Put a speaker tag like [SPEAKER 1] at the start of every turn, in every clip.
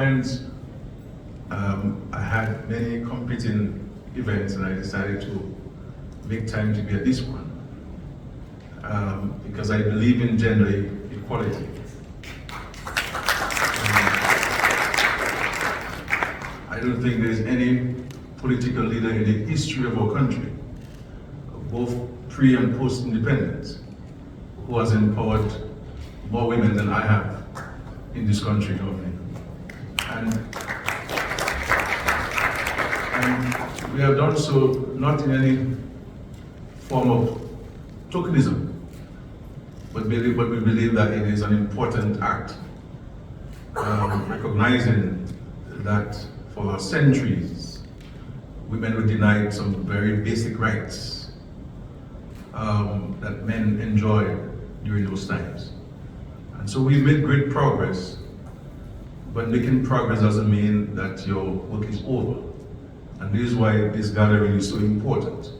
[SPEAKER 1] times I had many competing events and I decided to make time to be at this one because I believe in gender equality. I don't think there's any political leader in the history of our country, both pre and post independence, who has empowered more women than I have in this country, And we have done so not in any form of tokenism, but we believe that it is an important act, recognizing that for centuries, women were denied some very basic rights that men enjoyed during those times. And so we've made great progress, but making progress doesn't mean that your work is over. And this is why this gathering is so important.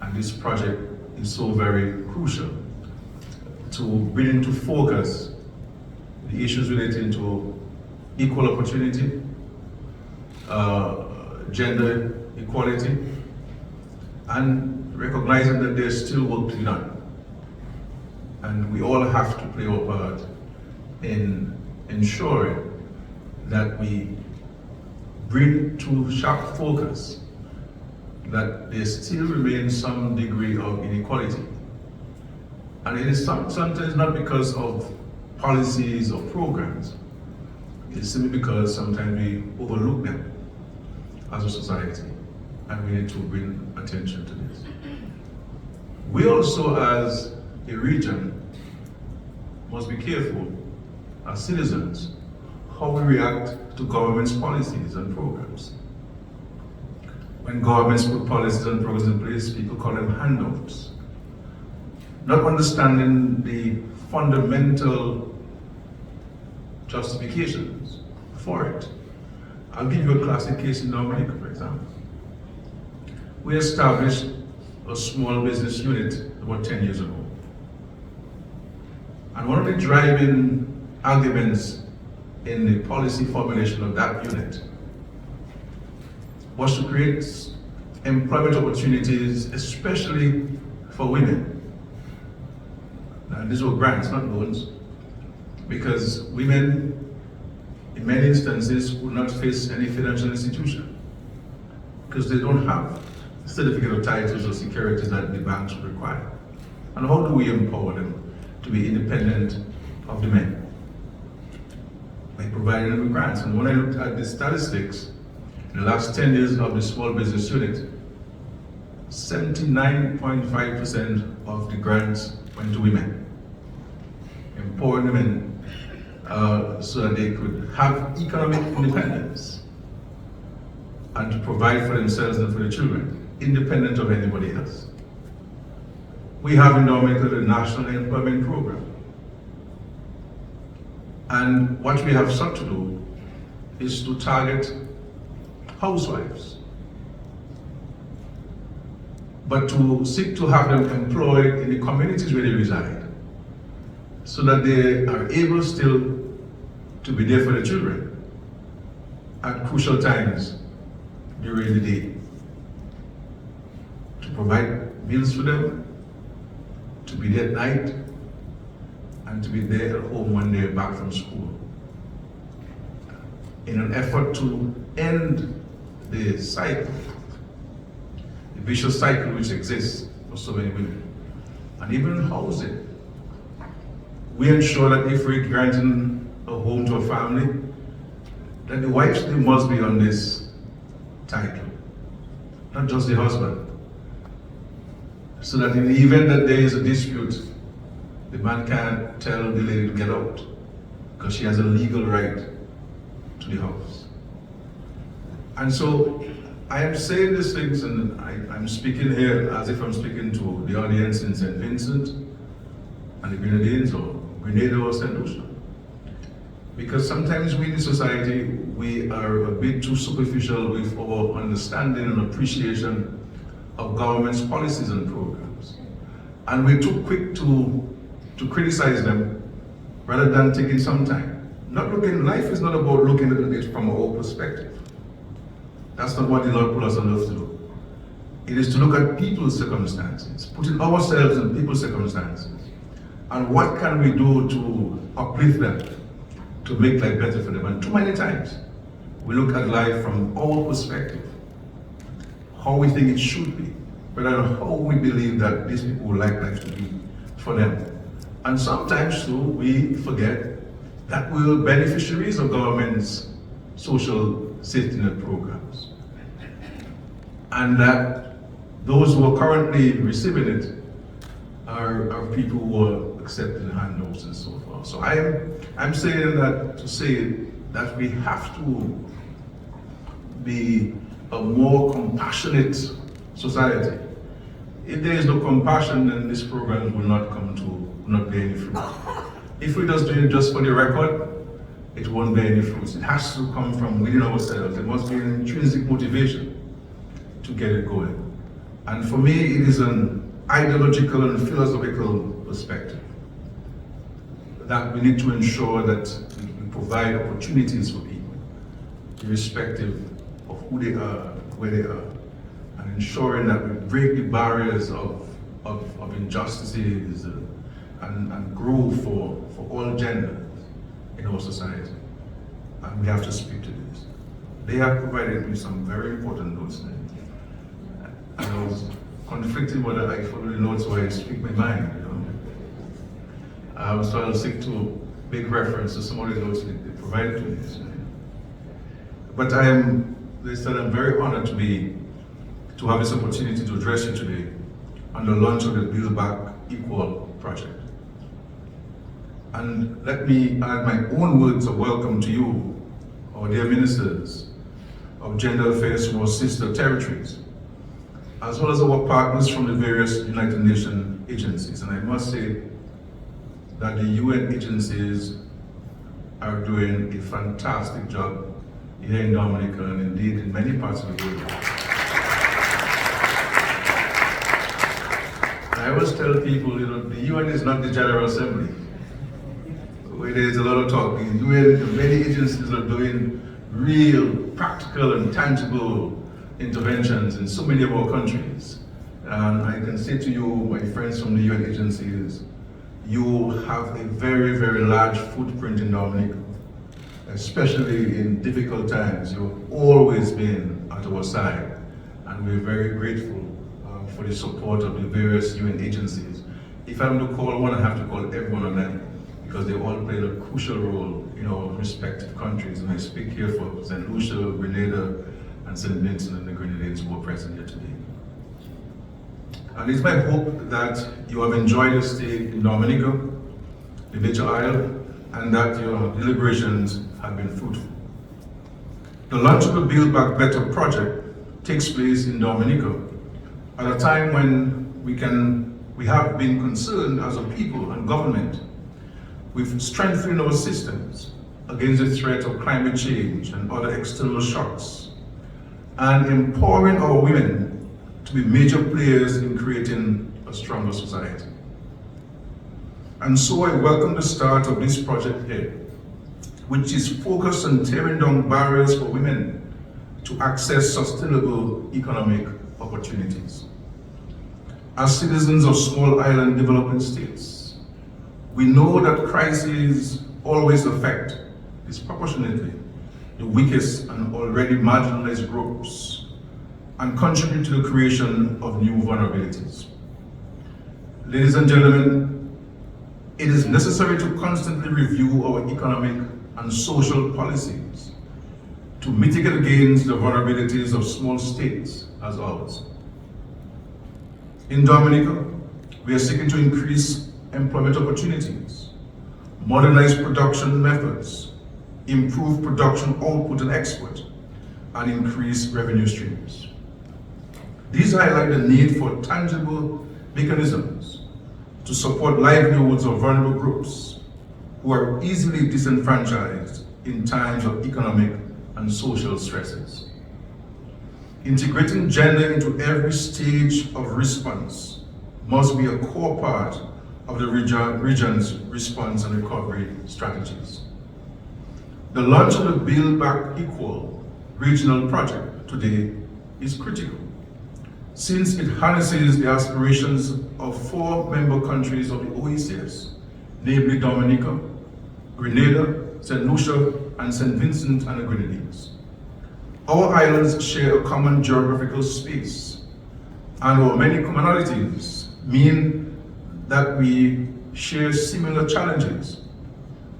[SPEAKER 1] And this project is so very crucial to bring into focus the issues relating to equal opportunity, gender equality, and recognizing that there's still work to be done. And we all have to play our part in ensuring that we bring to sharp focus that there still remains some degree of inequality. And it is sometimes not because of policies or programs, it's simply because sometimes we overlook them as a society, and we need to bring attention to this. We also, as a region, must be careful as citizens how we react to government's policies and programs. When governments put policies and programs in place, people call them handouts, not understanding the fundamental justifications for it. I'll give you a classic case in Dominica, for example. We established a small business unit about 10 years ago. And one of the driving arguments in the policy formulation of that unit was to create employment opportunities, especially for women. Now, these were grants, not loans, because women, in many instances, would not face any financial institution because they don't have certificate of titles or securities that the banks would require. And how do we empower them to be independent of the men? By providing them with grants. And when I looked at the statistics, in the last 10 years of the small business unit, 79.5% of the grants went to women, empowering women so that they could have economic independence and to provide for themselves and for their children, independent of anybody else. We have in Dominica the National Employment Program. And what we have sought to do is to target housewives, but to seek to have them employed in the communities where they reside, so that they are able still to be there for the children at crucial times during the day, to provide meals for them, to be there at night, and to be there at home when they're back from school, in an effort to end the cycle, the vicious cycle which exists for so many women. And even in housing, we ensure that if we're granting a home to a family, that the wife still must be on this title, not just the husband. So that in the event that there is a dispute, the man can't tell the lady to get out because she has a legal right to the house. And so I am saying these things, and I'm speaking here as if I'm speaking to the audience in St. Vincent and the Grenadines or Grenada or St. Lucia. Because sometimes we in society, we are a bit too superficial with our understanding and appreciation of government's policies and programs. And we're too quick to criticize them rather than taking some time Life is not about looking at it from our perspective. That's not what the Lord put us on earth to do. It is to look at people's circumstances, putting ourselves in people's circumstances, and what can we do to uplift them, to make life better for them. And too many times, we look at life from our perspective, how we think it should be, rather than how we believe that these people would like life to be for them. And sometimes too, we forget that we are beneficiaries of government's social safety net programs. And that those who are currently receiving it are people who are accepting handouts and so forth. So I'm saying that to say that we have to be a more compassionate society. If there is no compassion, then these programs will not bear any fruit. If we just do it just for the record, it won't bear any fruits. It has to come from within ourselves. There must be an intrinsic motivation to get it going. And for me, it is an ideological and philosophical perspective that we need to ensure that we provide opportunities for people, irrespective of who they are, where they are, and ensuring that we break the barriers of injustices and grow for all genders in our society. And we have to speak to this. They have provided me some very important notes. And I was conflicted whether I follow the notes or I speak my mind, so I'll seek to make reference to some of the notes they provided to me. But I'm very honored to have this opportunity to address you today on the launch of the Build Back Equal project. And let me add my own words of welcome to you, our dear ministers of gender affairs from our sister territories, as well as our partners from the various United Nations agencies. And I must say that the UN agencies are doing a fantastic job here in Dominica and indeed in many parts of the world. I always tell people, the UN is not the General Assembly, where there's a lot of talk. The UN, many agencies are doing real, practical and tangible interventions in so many of our countries. And I can say to you, my friends from the UN agencies, you have a very, very large footprint in Dominica, especially in difficult times. You've always been at our side, and we're very grateful for the support of the various UN agencies. If I'm to call one, I have to call every one of them, because they all played a crucial role in our respective countries. And I speak here for St. Lucia, Grenada, and St. Vincent and the Grenadines who are present here today. And it's my hope that you have enjoyed your stay in Dominica, the Bitter Isle, and that your deliberations have been fruitful. The launch of the Build Back Better project takes place in Dominica at a time when we have been concerned as a people and government with strengthening our systems against the threat of climate change and other external shocks, and empowering our women to be major players in creating a stronger society. And so I welcome the start of this project here, which is focused on tearing down barriers for women to access sustainable economic opportunities. As citizens of small island developing states, we know that crises always affect disproportionately the weakest and already marginalized groups and contribute to the creation of new vulnerabilities. Ladies and gentlemen, it is necessary to constantly review our economic and social policies to mitigate against the vulnerabilities of small states as ours. In Dominica, we are seeking to increase employment opportunities, modernize production methods, improve production output and export, and increase revenue streams. These highlight the need for tangible mechanisms to support livelihoods of vulnerable groups who are easily disenfranchised in times of economic and social stresses. Integrating gender into every stage of response must be a core part of the region's response and recovery strategies. The launch of the Build Back Equal regional project today is critical, since it harnesses the aspirations of 4 member countries of the OECS, namely Dominica, Grenada, St. Lucia, and St. Vincent and the Grenadines. Our islands share a common geographical space, and our many commonalities mean that we share similar challenges,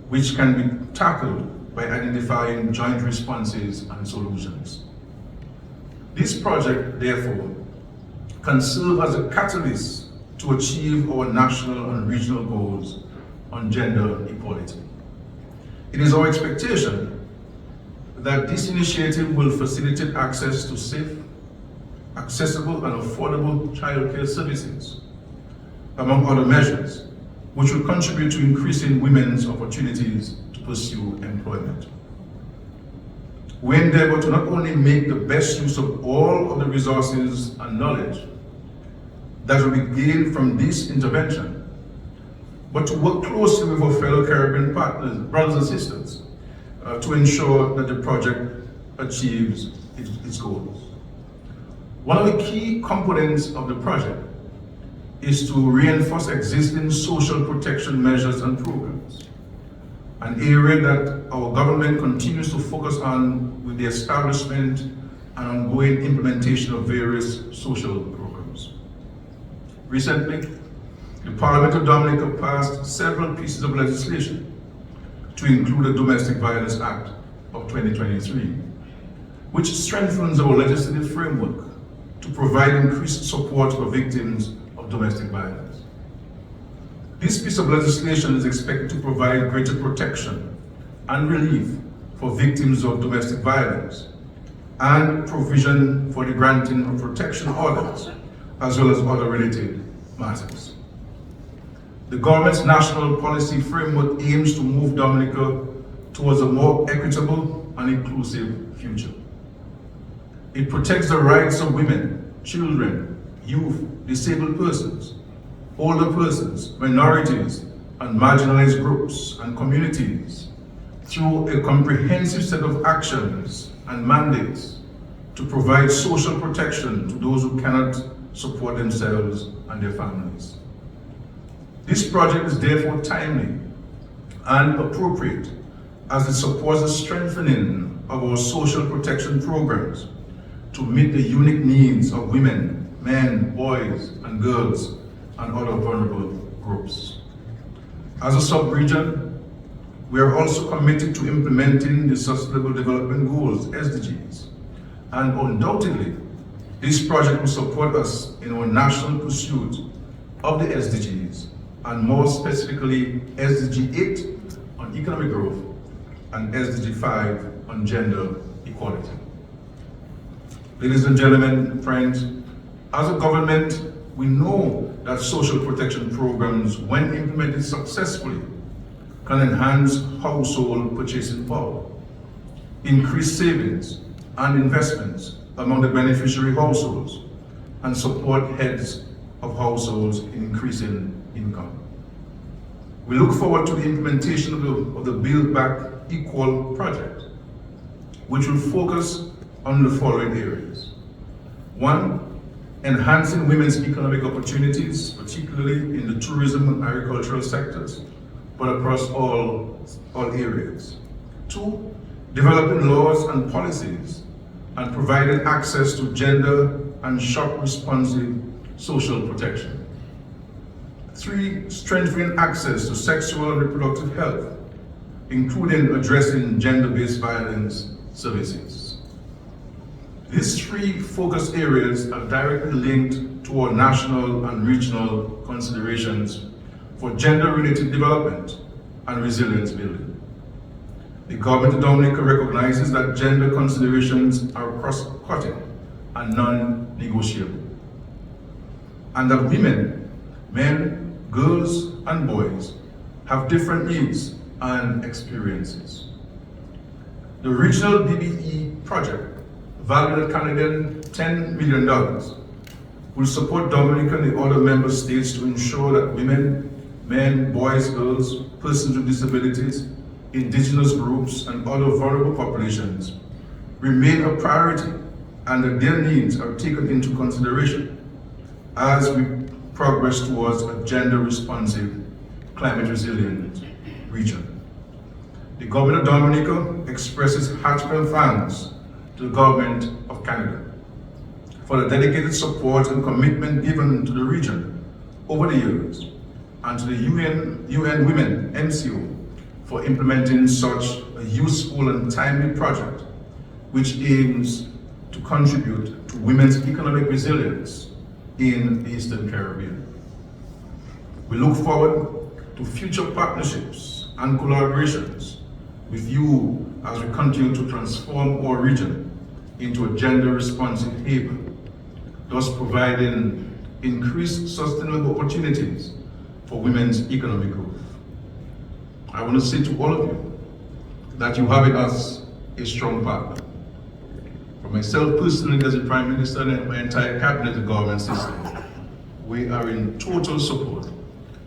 [SPEAKER 1] which can be tackled by identifying joint responses and solutions. This project, therefore, can serve as a catalyst to achieve our national and regional goals on gender equality. It is our expectation that this initiative will facilitate access to safe, accessible, and affordable childcare services, among other measures, which will contribute to increasing women's opportunities to pursue employment. We endeavor to not only make the best use of all of the resources and knowledge that will be gained from this intervention, but to work closely with our fellow Caribbean partners, brothers and sisters, to ensure that the project achieves its goals. One of the key components of the project is to reinforce existing social protection measures and programs, an area that our government continues to focus on with the establishment and ongoing implementation of various social programs. Recently, the Parliament of Dominica passed several pieces of legislation to include the Domestic Violence Act of 2023, which strengthens our legislative framework to provide increased support for victims of domestic violence. This piece of legislation is expected to provide greater protection and relief for victims of domestic violence and provision for the granting of protection orders, as well as other related matters. The government's national policy framework aims to move Dominica towards a more equitable and inclusive future. It protects the rights of women, children, youth, disabled persons, older persons, minorities, and marginalized groups and communities through a comprehensive set of actions and mandates to provide social protection to those who cannot support themselves and their families. This project is therefore timely and appropriate as it supports the strengthening of our social protection programs to meet the unique needs of women, men, boys, and girls, and other vulnerable groups. As a sub-region, we are also committed to implementing the Sustainable Development Goals, SDGs, and undoubtedly, this project will support us in our national pursuit of the SDGs, and more specifically SDG 8 on economic growth and SDG 5 on gender equality. Ladies and gentlemen, friends, as a government, we know that social protection programs, when implemented successfully, can enhance household purchasing power, increase savings and investments among the beneficiary households, and support heads of households in increasing income. We look forward to the implementation of the Build Back Equal project, which will focus on the following areas. 1, enhancing women's economic opportunities, particularly in the tourism and agricultural sectors, but across all areas. 2, developing laws and policies and providing access to gender and shock-responsive social protection. 3, strengthening access to sexual and reproductive health, including addressing gender-based violence services. These 3 focus areas are directly linked to our national and regional considerations for gender-related development and resilience building. The government of Dominica recognizes that gender considerations are cross-cutting and non-negotiable, and that women, men, girls, and boys have different needs and experiences. The regional DBE project, valued at Canadian $10 million, will support Dominica and the other member states to ensure that women, men, boys, girls, persons with disabilities, indigenous groups, and other vulnerable populations remain a priority and that their needs are taken into consideration as we progress towards a gender-responsive, climate-resilient region. The Government of Dominica expresses heartfelt thanks to the Government of Canada for the dedicated support and commitment given to the region over the years, and to the UN Women MCO for implementing such a useful and timely project which aims to contribute to women's economic resilience in the Eastern Caribbean. We look forward to future partnerships and collaborations with you as we continue to transform our region into a gender-responsive haven, thus providing increased sustainable opportunities for women's economic growth. I want to say to all of you that you have in us a strong partner. For myself personally as a Prime Minister and my entire cabinet and government system, we are in total support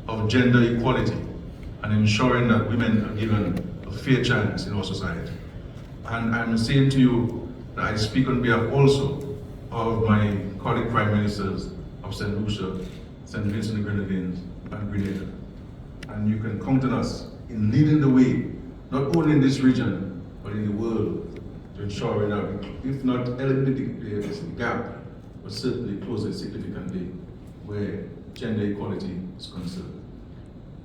[SPEAKER 1] of gender equality and ensuring that women are given a fair chance in our society. And I'm saying to you that I speak on behalf also of my colleague Prime Ministers of St. Lucia, St. Vincent and Grenadines, and Grenada. And you can count on us in leading the way, not only in this region, but in the world, to ensure that, if not eliminate the gap, but certainly close it significantly where gender equality is concerned.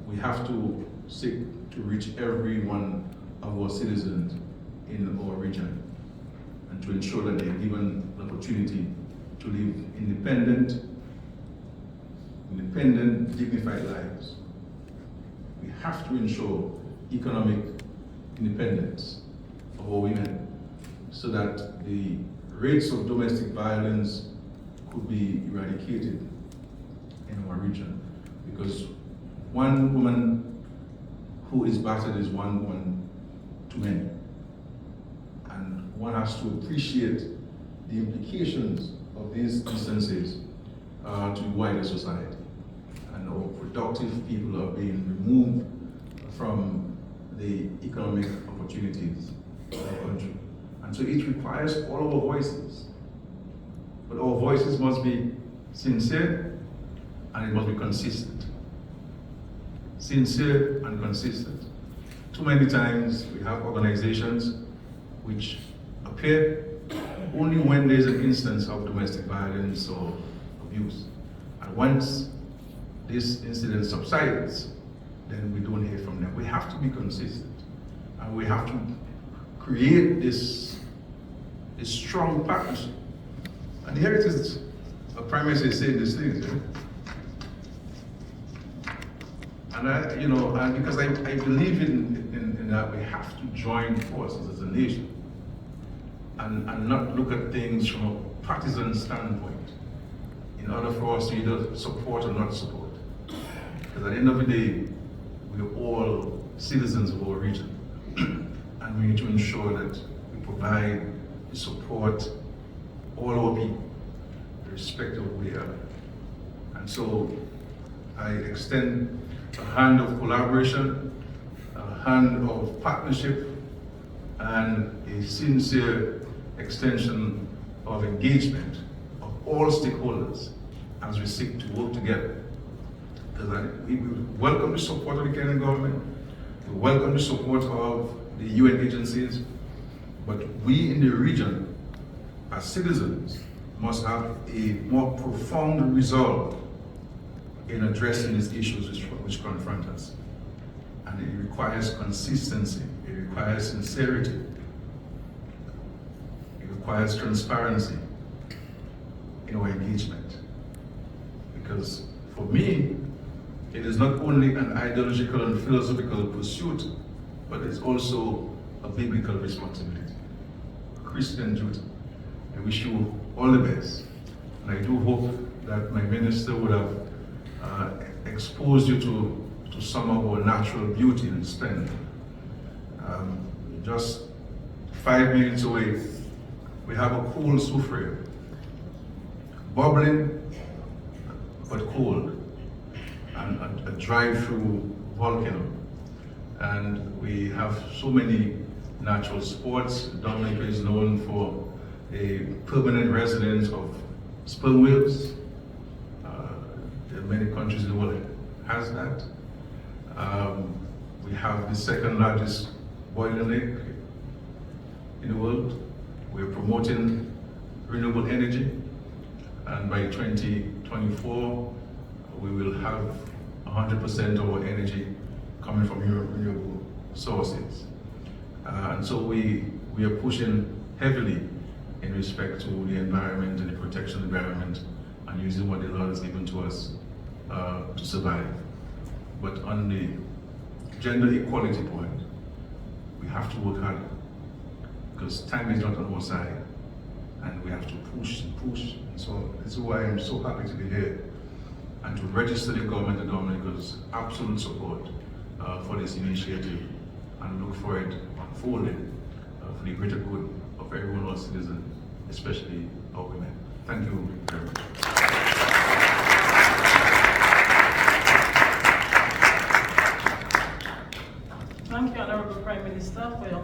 [SPEAKER 1] We have to seek to reach every one of our citizens in our region and to ensure that they're given the opportunity to live independent, dignified lives. We have to ensure economic independence of our women so that the rates of domestic violence could be eradicated in our region. Because one woman who is battered is one woman too many. And one has to appreciate the implications of these instances to wider society. And our productive people are being removed from the economic opportunities of the country. And so it requires all our voices. But our voices must be sincere and it must be consistent. Sincere and consistent. Too many times we have organizations which appear only when there's an instance of domestic violence or abuse. And once this incident subsides, then we don't hear from them. We have to be consistent. And we have to create this strong partnership. And here it is, a Prime Minister is saying these things. And because I believe in that we have to join forces as a nation and not look at things from a partisan standpoint in order for us to either support or not support. Because at the end of the day, we're all citizens of our region. And we need to ensure that we provide the support all our people, irrespective of who they are. And so I extend a hand of collaboration, a hand of partnership, and a sincere extension of engagement of all stakeholders as we seek to work together. Because we welcome the support of the Kenyan government, we welcome the support of the UN agencies, but we in the region, as citizens, must have a more profound resolve in addressing these issues which confront us. And it requires consistency, it requires sincerity, it requires transparency in our engagement. Because for me, it is not only an ideological and philosophical pursuit, but it's also a biblical responsibility, a Christian duty. I wish you all the best. And I do hope that my minister would have exposed you to some of our natural beauty and splendor. Just 5 minutes away, we have a cool soufriere, bubbling but cold, and a drive-through volcano. And we have so many natural sports. Dominica is known for a permanent residence of sperm whales. There are many countries in the world that has that. We have the second largest boiling lake in the world. We're promoting renewable energy, and by 2024, we will have 100% of our energy coming from renewable sources. And so we are pushing heavily in respect to the environment and the protection of the environment and using what the Lord has given to us to survive. But on the gender equality point, we have to work hard because time is not on our side and we have to push and push. And so this is why I'm so happy to be here and to register the government of Dominica's absolute support for this initiative and look for it unfolding for the greater good of everyone, our citizens, especially our women. Thank you very much.